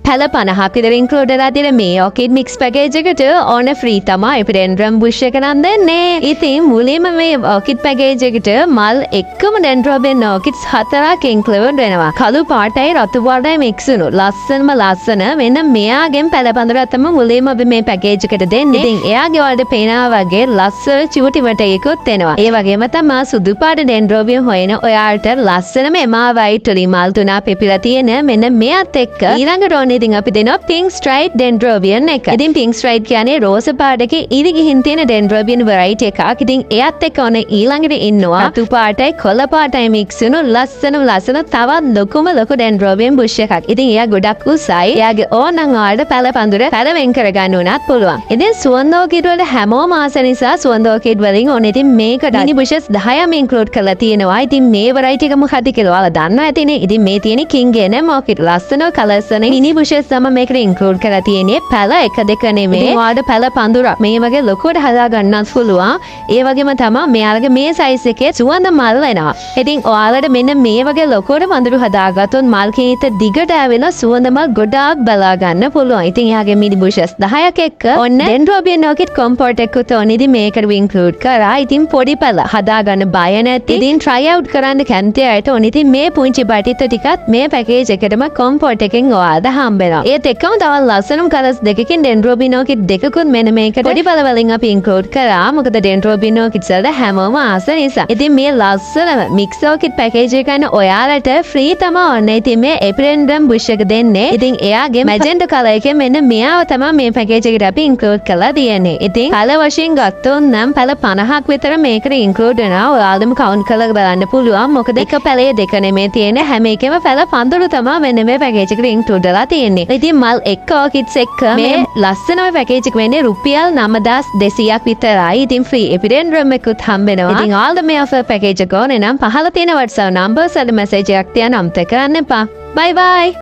පැල 50ක් විතර ඉන්ක්ලූඩ් වෙලා තියෙන මේ ඕකිඩ් මික්ස් පැකේජ් එකට ඕන ෆ්‍රී තමයි එපිඩෙන්ඩ්‍රම් බුෂ් එක නම් දෙන්නේ. ඉතින් මුලින්ම මේ ඕකිඩ් පැකේජ් එකට මල් එක්කම ඩෙන්ඩ්‍රෝබියන් ඕකිඩ්ස් 4ක් ඉන්ක්ලූඩ් වෙනවා. කළු පාටයි රතු පාටයි මික්ස් වුණු ලස්සනම ලස්සන මෙන්න මෙයාගෙන් පැල 15ක් තමයි මුලින්ම අපි මේ පැකේජ් එකට දෙන්නේ. ඉතින් එයාගේ වලට පේනවා වගේ ලස්සන චූටි වටයකුත් එනවා. ඒ වගේම තමයි සුදු පාට ඩෙන්ඩ්‍රෝබියන් හොයන ඔයාලට ලස්සනම එමා වයිට් වලින් මල් තුනක් පිපිලා තියෙන මෙන්න මෙයත් එක්ක ඊළඟට ඕනේ ඉතින් අපි දෙනවා පින්ක් ස්ට්‍රයිප් ඩෙන්ඩ්‍රෝබියන් එක. ඉතින් පින්ක් ස්ට්‍රයිප් කියන්නේ රෝස පාටක ඉරි ගිහින් තියෙන ඩෙන්ඩ්‍රෝබියන් වෙරයිටි එකක්. ඉතින් එයත් එක්ක ඕනේ ඊළඟට ඉන්නවා රතු පාටයි කොළ පාටයි මික්ස් වුණු ලස්සන තවත් ලොකුම ලොකු ඩෙන්ඩ්‍රෝබියන් බුෂ් එකක්. ඉතින් එයා ගොඩක් උසයි. එයාගේ ඕනනම් ඔයාලට පැල පඳුර පැල වෙන් කරගන්න උනත් පුළුවන්. ඉතින් සුවඳ ඕකිඩ් වල හැමෝම ආස නිසා සුවඳ ඕකිඩ් වලින් ඕනේ ඉතින් මේකට මිනි බුෂස් 10ම ඉන්ක්ලූඩ් කරලා තියෙනවා. ඉතින් මේ වෙරයිටි එක මොකක්ද කියලා ඔයාලා දන්නවා ඇතිනේ. ඉතින් මේ තියෙන කිං එනම් ඕකිඩ් ලස්සන කලර්ස් වලින් මිනි බුෂස් තමයි මේකට ඉන්ක්ලූඩ් කරලා තියෙන්නේ. පැල එක දෙක නෙමෙයි. ඉතින් ඔයාලට පැල පඳුරක් මේ වගේ ලොකුවට හදා ගන්නත් පුළුවන්. ඒ වගේම තමයි මෙයාලගේ මේ සයිස් එකේ සුවඳ මල් එනවා. ඉතින් ඔයාලට මෙන්න මේ වගේ ලොකුවට පඳුරු හදාගත්තොත් මල් කීත දිගට ඇවිල්ලා සුවඳ මල් ගොඩාක් බලා ගන්න පුළුවන්. ඉතින් එයාගේ මිනි බුෂස් 10ක් එක්ක ඔන්න ඩෙන්ඩ්‍රෝබියන් ඕකිඩ් කොම්පෝට් එකකුත් ඕනේ ඉතින් මේකට ඉන්ක්ලූඩ් කරා. ඉතින් පොඩි පැල හදාගන්න බය නැති. ඉතින් try out කරන්න කැමති අයට ඕනේ ඉතින් මේ පුංචි බටිත් ටිකත් මේ පැකේජ් එකටම කොම්පෝට් එකෙන් ඔයාලට හම්බෙනවා. ඒත් එක්කම තවත් ලස්සනම කලර්ස් දෙකකින් ඩෙන්ඩ්‍රෝබියන් ඕකිඩ් දෙකකුත් මෙන්න මේකට පොඩි පැල වලින් අපි ඉන්ක්ලූඩ් කරා. මොකද ඩෙන්ඩ්‍රෝබියන් ඕකිඩ්ස් වල හැමෝම ආස නිසා. ඉතින් මේ ලස්සනම මික්ස් ඕකිඩ් පැකේජ් එක ගන්න ඔයාලට ෆ්‍රී තමයි ඕනේ. ඉතින් මේ එපිඩෙන්ඩ්‍රම් බුෂ් එක දෙන්නේ. ඉතින් එයාගේ මැජෙන්ඩා කලර් එකෙන් මෙන්න මෙයාව තමයි මේ පැකේජ් එකට අපි ඉන්ක්ලූඩ් කරලා තියෙන්නේ. ඉතින් පැල වශයෙන් ගත්තොත් නම් පැල 50ක් විතර මේකට ඉන්ක්ලූඩ් වෙනවා. ඔයාලම කවුන්ට් කරලා බලන්න පුළුවන්. මොකද එක පැලේ දෙක නෙමෙයි තියෙන්නේ. හැම එකෙම පැල 15 තමයි මෙන්න මේ පැකේජ් එකට ඉන්ක්ලූඩ් වෙලා තියෙන්නේ. ඉතින් මල් එක්ක ඕකිඩ්ස් එක්ක මේ ලස්සනම පැකේජ් එක වෙන්නේ රුපියල් 9200ක් විතරයි. ඉතින් ෆ්‍රී එපිඩෙන්ඩ්‍රම් එකකුත් හම්බෙනවා. ඉතින් ඔයාලට මේ ඔෆර් පැකේජ් එක ඕනේ නම් පහළ තියෙන WhatsApp නම්බර් වලට මැසේජ් එකක් තියන්න අමතක කරන්න එපා. Bye bye.